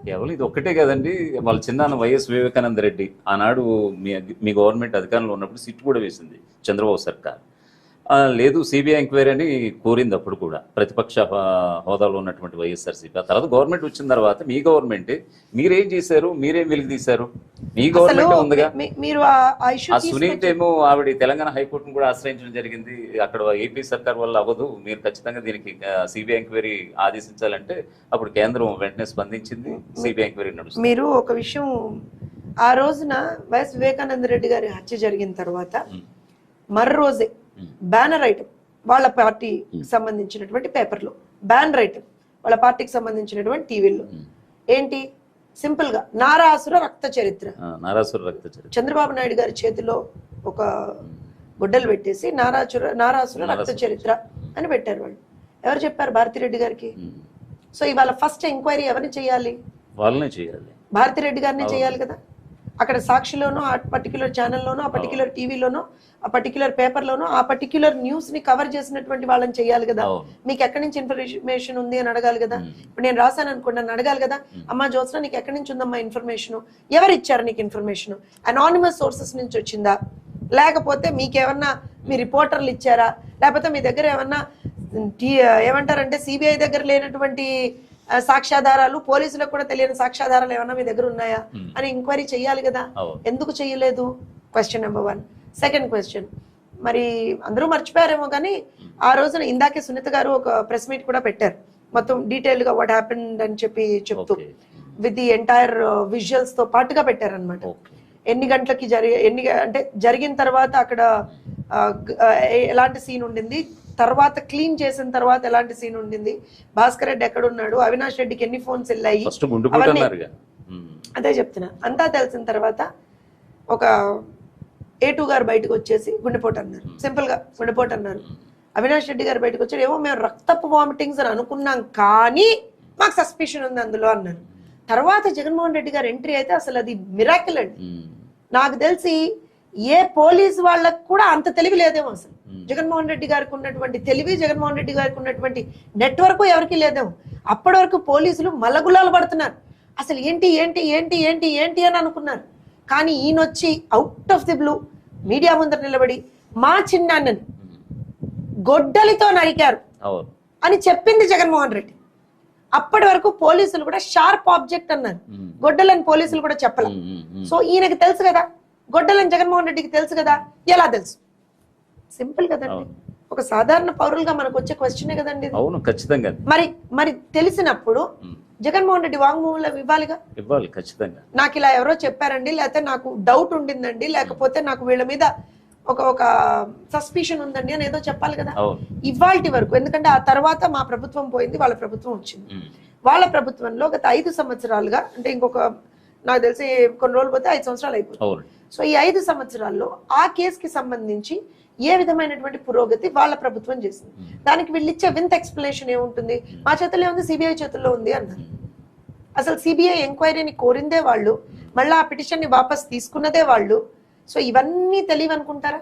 కేవలం ఇది ఒక్కటే కదండి. వాళ్ళ చిన్నాన్న వైఎస్ వివేకానంద రెడ్డి ఆనాడు మీ గవర్నమెంట్ అధికారంలో ఉన్నప్పుడు సిట్ కూడా వేసింది చంద్రబాబు సర్కార్. లేదు సిబిఐ ఎంక్వైరీ అని కోరింది అప్పుడు కూడా ప్రతిపక్ష హోదాలో ఉన్నటువంటి వైఎస్ఆర్సీపీ. ఆ తర్వాత గవర్నమెంట్ వచ్చిన తర్వాత మీ గవర్నమెంట్ మీరేం చేశారు, మీరేం వెలికి తీశారు? మీ గవర్నమెంట్ ఉందిగా. మీరు ఆ సునీత్ ఏమో ఆవిడ తెలంగాణ హైకోర్టును కూడా ఆశ్రయించడం జరిగింది. అక్కడ ఏపీ సర్కార్ వల్ల అవ్వదు, మీరు ఖచ్చితంగా దీనికి సిబిఐ ఎంక్వైరీ ఆదేశించాలంటే అప్పుడు కేంద్రం వెంటనే స్పందించింది. సిబిఐ ఎంక్వైరీ నడుస్తుంది. మీరు ఒక విషయం, ఆ రోజున వైఎస్ వివేకానంద రెడ్డి గారి హత్య జరిగిన తర్వాత మరో రోజే బ్యానర్ ఐటమ్ వాళ్ళ పార్టీకి సంబంధించినటువంటి పేపర్లో, బ్యానర్ ఐటమ్ వాళ్ళ పార్టీకి సంబంధించినటువంటి టీవీల్లో ఏంటి, సింపుల్ గా నారాసుర రక్త చరిత్ర. చంద్రబాబు నాయుడు గారి చేతిలో ఒక గుడ్డలు పెట్టేసి నారాసుర రక్త చరిత్ర అని పెట్టారు. వాళ్ళు ఎవరు చెప్పారు? భారతిరెడ్డి గారికి. సో ఇవాళ ఫస్ట్ ఎంక్వైరీ ఎవరిని చేయాలి? వాళ్ళనే చేయాలి, భారతిరెడ్డి గారిని చేయాలి కదా. అక్కడ సాక్షిలోనో, ఆ పర్టిక్యులర్ ఛానల్లోనో, ఆ పర్టిక్యులర్ టీవీలోనో, ఆ పర్టిక్యులర్ పేపర్లోనో ఆ పర్టిక్యులర్ న్యూస్ ని కవర్ చేసినటువంటి వాళ్ళని చేయాలి కదా. మీకు ఎక్కడి నుంచి ఇన్ఫర్మేషన్ ఉంది అని అడగాలి కదా. ఇప్పుడు నేను రాశాను అనుకోండి, నన్ను అడగాలి కదా, అమ్మా జ్యోత్స్న నీకు ఎక్కడి నుంచి ఉందమ్మా ఇన్ఫర్మేషన్, ఎవరు ఇచ్చారు నీకు ఇన్ఫర్మేషన్, అనానిమస్ సోర్సెస్ నుంచి వచ్చిందా, లేకపోతే మీకేమన్నా మీ రిపోర్టర్లు ఇచ్చారా, లేకపోతే మీ దగ్గర ఏమన్నా ఏమంటారంటే సిబిఐ దగ్గర లేనటువంటి సాక్ష్యాధారాలు, పోలీసులకు కూడా తెలియని సాక్ష్యాధారాలు ఏమన్నా మీ దగ్గర ఉన్నాయా అని ఎంక్వైరీ చేయాలి కదా. ఎందుకు చేయలేదు? Question number 1. సెకండ్ క్వశ్చన్, మరి అందరూ మర్చిపోయారేమో కానీ ఆ రోజున ఇందాకే సునీత గారు ఒక ప్రెస్ మీట్ కూడా పెట్టారు, మొత్తం డీటెయిల్ గా వాట్ హ్యాపెండ్ అని చెప్పి చెప్తూ విత్ ది ఎంటైర్ విజువల్స్ తో పాటుగా పెట్టారనమాట. ఎన్ని గంటలకి అంటే జరిగిన తర్వాత అక్కడ ఎలాంటి సీన్ ఉండింది, తర్వాత క్లీన్ చేసిన తర్వాత ఎలాంటి సీన్ ఉండింది, భాస్కర్ రెడ్డి ఎక్కడున్నాడు, అవినాష్ రెడ్డికి ఎన్ని ఫోన్స్ వెళ్ళాయి, అదే చెప్తున్నా. అంతా తెలిసిన తర్వాత ఒక A2 గారు బయటకు వచ్చేసి గుండెపోటు అన్నారు, సింపుల్ గా గుండెపోటు అన్నారు. అవినాష్ రెడ్డి గారు బయటకు వచ్చారు, ఏమో మేము రక్తపు వామిటింగ్స్ అని అనుకున్నాం కానీ మాకు సస్పిషన్ ఉంది అందులో అన్నారు. తర్వాత జగన్మోహన్ రెడ్డి గారు ఎంట్రీ అయితే అసలు అది మిరాకిల్ అండి. నాకు తెలిసి ఏ పోలీస్ వాళ్ళకు కూడా అంత తెలివి లేదేమో అసలు. జగన్మోహన్ రెడ్డి గారికి ఉన్నటువంటి తెలివి, జగన్మోహన్ రెడ్డి గారికి ఉన్నటువంటి నెట్వర్క్ ఎవరికి లేదేమో. అప్పటి వరకు పోలీసులు మల్లగుల్లాలు పడుతున్నారు, అసలు ఏంటి ఏంటి ఏంటి ఏంటి ఏంటి అని అనుకున్నారు. కానీ ఈయనొచ్చి out of the blue media ముందర నిలబడి మా చిన్నాన్నని గొడ్డలితో నరికారు అని చెప్పింది జగన్మోహన్ రెడ్డి. అప్పటి వరకు పోలీసులు కూడా షార్ప్ ఆబ్జెక్ట్ అన్నారు, గొడ్డలని పోలీసులు కూడా చెప్పలే. సో ఈయనకి తెలుసు కదా, గొడ్డలని జగన్మోహన్ రెడ్డికి తెలుసు కదా, ఎలా తెలుసు? సింపుల్ కదండి, ఒక సాధారణ పౌరులుగా మనకు వచ్చే క్వశ్చనే కదండి. అవును, ఖచ్చితంగా. మరి తెలిసినప్పుడు జగన్మోహన్ రెడ్డి వాంగ్మూలం ఇవ్వాలిగా, ఇవ్వాలి ఖచ్చితంగా. నాకు ఇలా ఎవరో చెప్పారండి, లేకపోతే నాకు డౌట్ ఉండిందండి, లేకపోతే నాకు వీళ్ళ మీద ఒక సస్పిషన్ ఉందండి అని ఏదో చెప్పాలి కదా ఇవాల్టి వరకు. ఎందుకంటే ఆ తర్వాత మా ప్రభుత్వం పోయింది, వాళ్ళ ప్రభుత్వం వచ్చింది. వాళ్ళ ప్రభుత్వంలో గత 5 సంవత్సరాలుగా, అంటే ఇంకొక నాకు తెలిసి కొన్ని రోజులు పోతే 5 సంవత్సరాలు అయిపోతుంది. సో ఈ 5 సంవత్సరాల్లో ఆ కేసుకి సంబంధించి ఏ విధమైనటువంటి పురోగతి వాళ్ళ ప్రభుత్వం చేసింది? దానికి వీళ్ళు ఇచ్చే వింత్ ఎక్స్ప్లెనేషన్ ఏముంటుంది, మా చేతుల్లో ఉంది, సిబిఐ చేతుల్లో ఉంది అన్నారు. అసలు సిబిఐ ఎంక్వైరీని కోరిందే వాళ్ళు, మళ్ళీ ఆ పిటిషన్ ని వాపస్ తీసుకున్నదే వాళ్ళు. సో ఇవన్నీ తెలియవనుకుంటారా?